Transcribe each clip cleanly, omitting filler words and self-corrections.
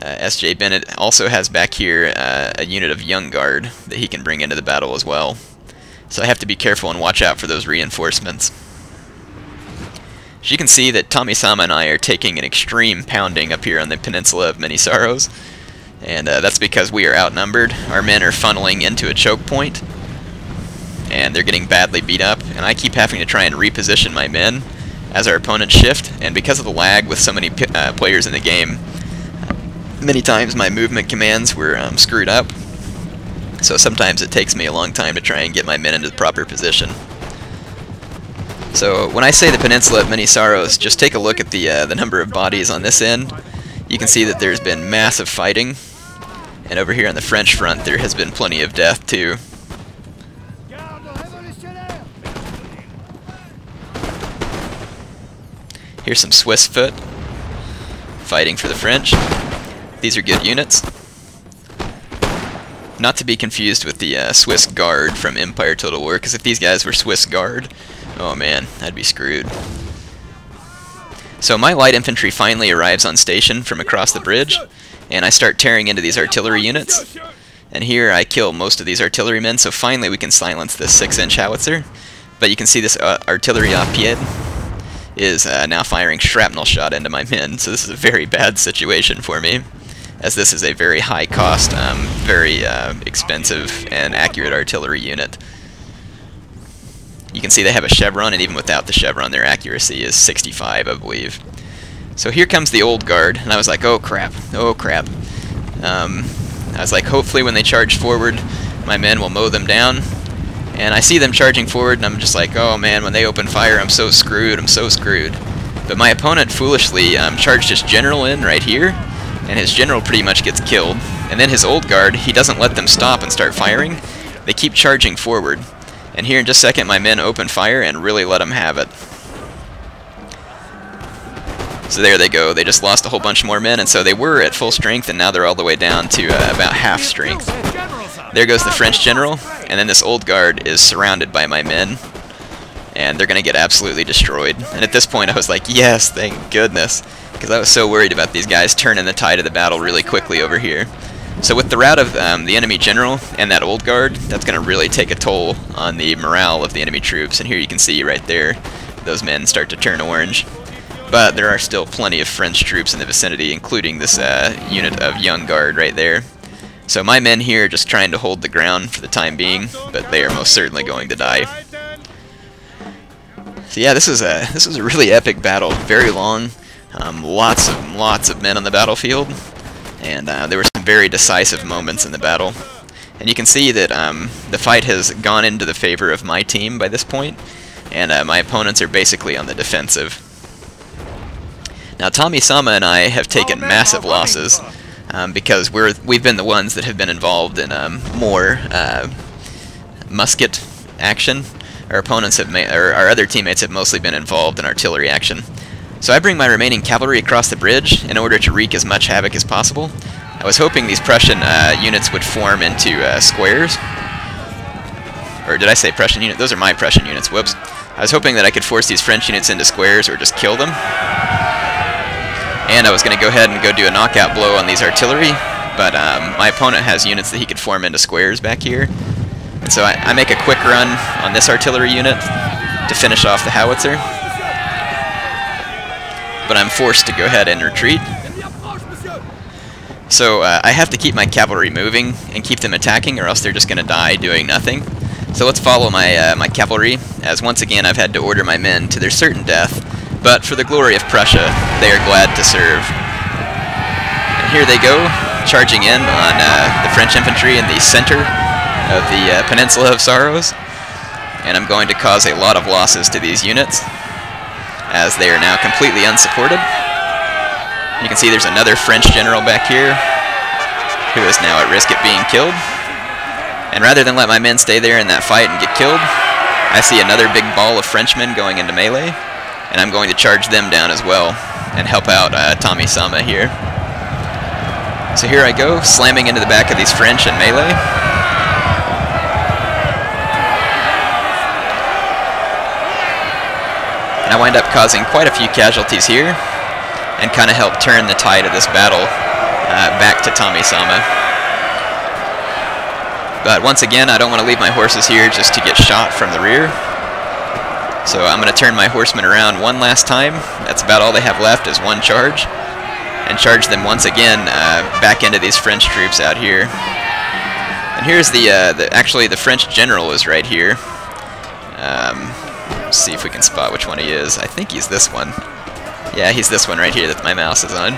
S.J. Bennett also has back here a unit of Young Guard that he can bring into the battle as well. So I have to be careful and watch out for those reinforcements. As you can see that Tomisama and I are taking an extreme pounding up here on the peninsula of Many Sorrows. And that's because we are outnumbered. Our men are funneling into a choke point, and they're getting badly beat up. And I keep having to try and reposition my men as our opponents shift. And because of the lag with so many players in the game, many times my movement commands were screwed up. So sometimes it takes me a long time to try and get my men into the proper position. So when I say the peninsula of Many Sorrows, just take a look at the number of bodies on this end. You can see that there's been massive fighting. And over here on the French front, there has been plenty of death, too. Here's some Swiss foot fighting for the French. These are good units. Not to be confused with the Swiss Guard from Empire Total War, because if these guys were Swiss Guard, oh man, I'd be screwed. So my light infantry finally arrives on station from across the bridge, and I start tearing into these artillery units. And here I kill most of these artillerymen, so finally we can silence this 6-inch howitzer. But you can see this artillery off Pierre is now firing shrapnel shot into my men, so this is a very bad situation for me, as this is a very high cost, very expensive and accurate artillery unit. You can see they have a chevron, and even without the chevron their accuracy is 65, I believe. So here comes the old guard, and I was like, oh crap, oh crap. I was like, hopefully when they charge forward, my men will mow them down. And I see them charging forward, and I'm just like, oh man, when they open fire, I'm so screwed, I'm so screwed. But my opponent foolishly charged his general in right here, and his general pretty much gets killed. And then his old guard, he doesn't let them stop and start firing. They keep charging forward. And here in just a second, my men open fire and really let them have it. So there they go. They just lost a whole bunch more men, and so they were at full strength, and now they're all the way down to about half strength. There goes the French general, and then this old guard is surrounded by my men, and they're going to get absolutely destroyed. And at this point, I was like, yes, thank goodness, because I was so worried about these guys turning the tide of the battle really quickly over here. So with the rout of the enemy general and that old guard, that's going to really take a toll on the morale of the enemy troops. And here you can see right there, those men start to turn orange. But there are still plenty of French troops in the vicinity, including this unit of Young Guard right there. So my men here are just trying to hold the ground for the time being, but they are most certainly going to die. So yeah, this was a really epic battle, very long, lots of men on the battlefield. And there were some very decisive moments in the battle. And you can see that the fight has gone into the favor of my team by this point, and my opponents are basically on the defensive. Now Tomisama and I have taken massive losses because we've been the ones that have been involved in more musket action. Our opponents have our other teammates have mostly been involved in artillery action. So I bring my remaining cavalry across the bridge in order to wreak as much havoc as possible. I was hoping these Prussian units would form into squares. Or did I say Prussian unit? Those are my Prussian units, whoops. I was hoping that I could force these French units into squares or just kill them. And I was going to go ahead and go do a knockout blow on these artillery, but my opponent has units that he could form into squares back here. And so I make a quick run on this artillery unit to finish off the howitzer. But I'm forced to go ahead and retreat. So I have to keep my cavalry moving and keep them attacking, or else they're just going to die doing nothing. So let's follow my my cavalry, as once again I've had to order my men to their certain death, but for the glory of Prussia, they are glad to serve. And here they go, charging in on the French infantry in the center of the Peninsula of Sorrows, and I'm going to cause a lot of losses to these units, as they are now completely unsupported. You can see there's another French general back here who is now at risk of being killed. And rather than let my men stay there in that fight and get killed, I see another big ball of Frenchmen going into melee, and I'm going to charge them down as well and help out Tomisama here. So here I go, slamming into the back of these French in melee. I wind up causing quite a few casualties here, and kind of help turn the tide of this battle back to Tomisama. But once again, I don't want to leave my horses here just to get shot from the rear. So I'm going to turn my horsemen around one last time. That's about all they have left is one charge. And charge them once again back into these French troops out here. And here's actually the French general is right here. Let's see if we can spot which one he is. I think he's this one. Yeah, he's this one right here that my mouse is on.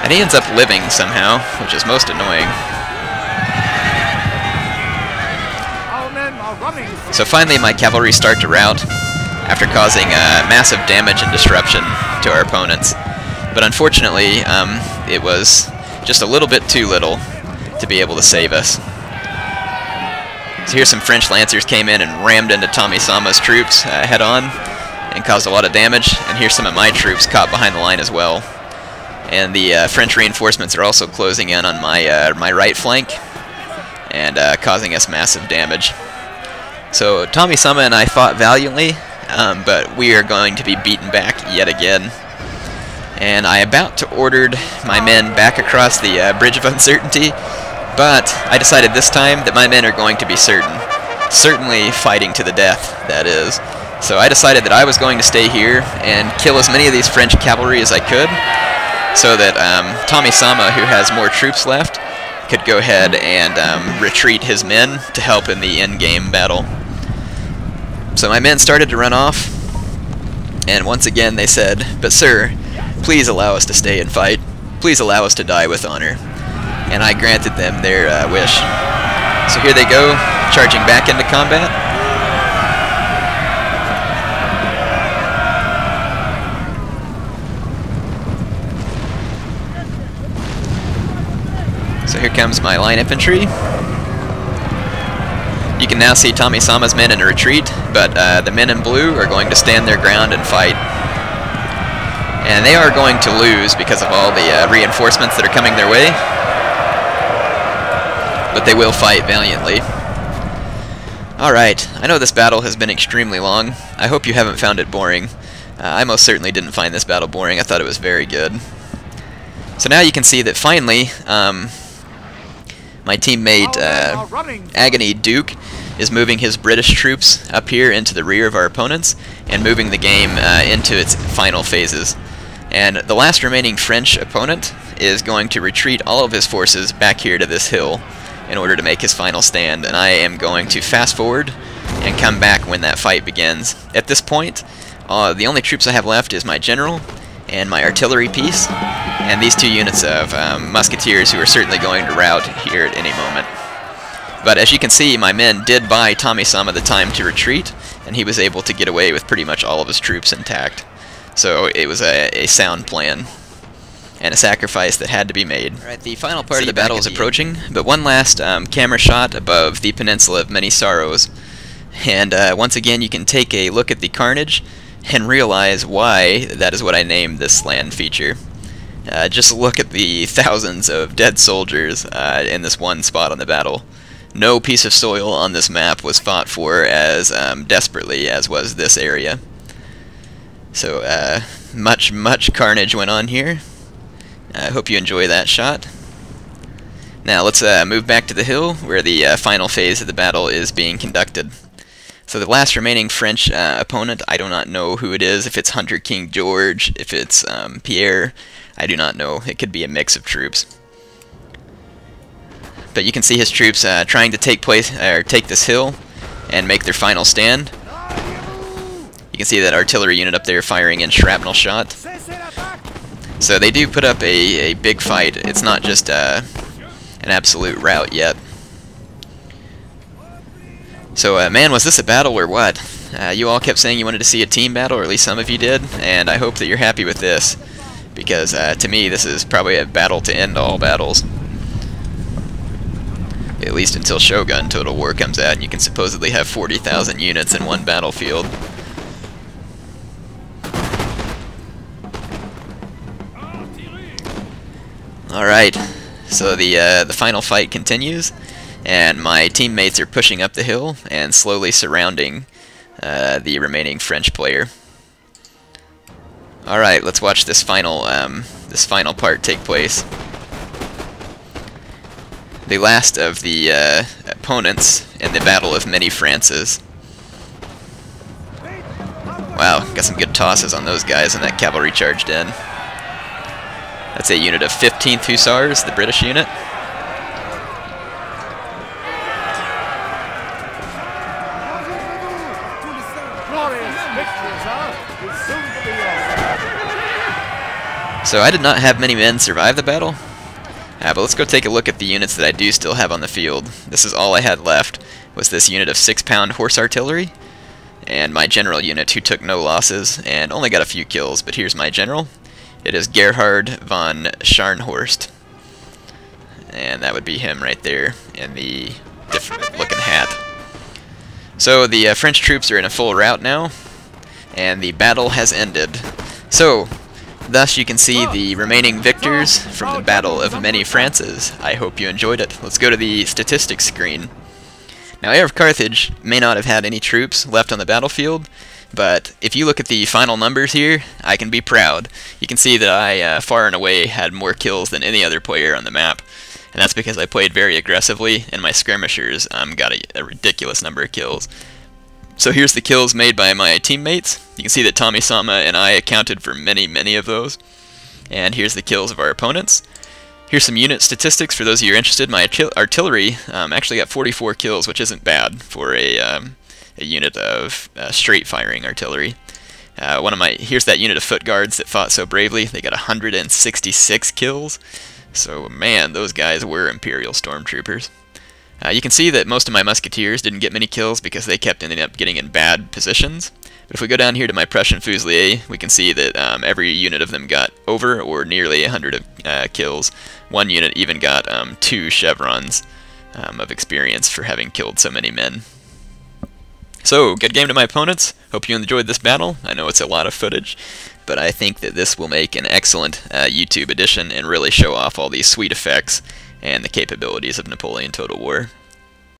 And he ends up living somehow, which is most annoying. So finally my cavalry start to rout after causing massive damage and disruption to our opponents. But unfortunately, it was just a little bit too little to be able to save us. So here's some French lancers came in and rammed into Tomisama's troops head-on and caused a lot of damage. And here's some of my troops caught behind the line as well. And the French reinforcements are also closing in on my right flank and causing us massive damage. So Tomisama and I fought valiantly, but we are going to be beaten back yet again. And I about to ordered my men back across the Bridge of Uncertainty, but I decided this time that my men are going to be certainly fighting to the death, that is. So I decided that I was going to stay here and kill as many of these French cavalry as I could, so that Tomisama, who has more troops left, could go ahead and retreat his men to help in the endgame battle. So my men started to run off, and once again they said, "But sir, please allow us to stay and fight. Please allow us to die with honor." And I granted them their wish. So here they go, charging back into combat. So here comes my line infantry. You can now see Tomisama's men in a retreat, but the men in blue are going to stand their ground and fight. And they are going to lose because of all the reinforcements that are coming their way. But they will fight valiantly. Alright, I know this battle has been extremely long. I hope you haven't found it boring. I most certainly didn't find this battle boring. I thought it was very good. So now you can see that finally, my teammate AggonyDuke is moving his British troops up here into the rear of our opponents and moving the game into its final phases. And the last remaining French opponent is going to retreat all of his forces back here to this hill in order to make his final stand, and I am going to fast forward and come back when that fight begins. At this point, the only troops I have left is my general and my artillery piece, and these two units of musketeers who are certainly going to rout here at any moment. But as you can see, my men did buy Tomisama the time to retreat, and he was able to get away with pretty much all of his troops intact. So it was a sound plan, and a sacrifice that had to be made. Alright, the final part of the battle is approaching, but one last camera shot above the peninsula of Many Sorrows. And once again, you can take a look at the carnage and realize why that is what I named this land feature. Just look at the thousands of dead soldiers in this one spot on the battle. No piece of soil on this map was fought for as desperately as was this area. So much carnage went on here. I hope you enjoy that shot. Now let's move back to the hill where the final phase of the battle is being conducted. So the last remaining French opponent, I do not know who it is, if it's Hunter King George, if it's Pierre, I do not know. It could be a mix of troops. But you can see his troops trying to take this hill and make their final stand. You can see that artillery unit up there firing in shrapnel shot. So they do put up a big fight. It's not just an absolute rout yet. So man, was this a battle or what? You all kept saying you wanted to see a team battle, or at least some of you did, and I hope that you're happy with this, because to me this is probably a battle to end all battles. At least until Shogun Total War comes out and you can supposedly have 40,000 units in one battlefield. Alright, so the final fight continues, and my teammates are pushing up the hill and slowly surrounding the remaining French player. Alright, let's watch this final part take place. the last of the opponents in the Battle of Many Frances. Wow, got some good tosses on those guys, and that cavalry charged in. That's a unit of 15th Hussars, the British unit. So I did not have many men survive the battle, but let's go take a look at the units that I do still have on the field. This is all I had left, was this unit of 6-pound horse artillery, and my general unit who took no losses and only got a few kills, but here's my general. It is Gerhard von Scharnhorst, and that would be him right there in the different looking hat. So the French troops are in a full rout now, and the battle has ended. So, thus you can see the remaining victors from the Battle of Many Frances. I hope you enjoyed it. Let's go to the statistics screen. Now, Heir of Carthage may not have had any troops left on the battlefield, but if you look at the final numbers here, I can be proud. You can see that I far and away had more kills than any other player on the map, and that's because I played very aggressively, and my skirmishers got a ridiculous number of kills. So here's the kills made by my teammates. You can see that Tomisama and I accounted for many of those. And here's the kills of our opponents. Here's some unit statistics for those of you who are interested. My artillery actually got 44 kills, which isn't bad for a unit of straight firing artillery. Here's that unit of foot guards that fought so bravely. They got 166 kills. So man, those guys were Imperial Stormtroopers. You can see that most of my musketeers didn't get many kills because they kept ending up getting in bad positions. But if we go down here to my Prussian Fusilier, we can see that every unit of them got over or nearly 100 kills. One unit even got 2 chevrons of experience for having killed so many men. So, good game to my opponents. Hope you enjoyed this battle. I know it's a lot of footage, but I think that this will make an excellent YouTube edition and really show off all these sweet effects and the capabilities of Napoleon Total War.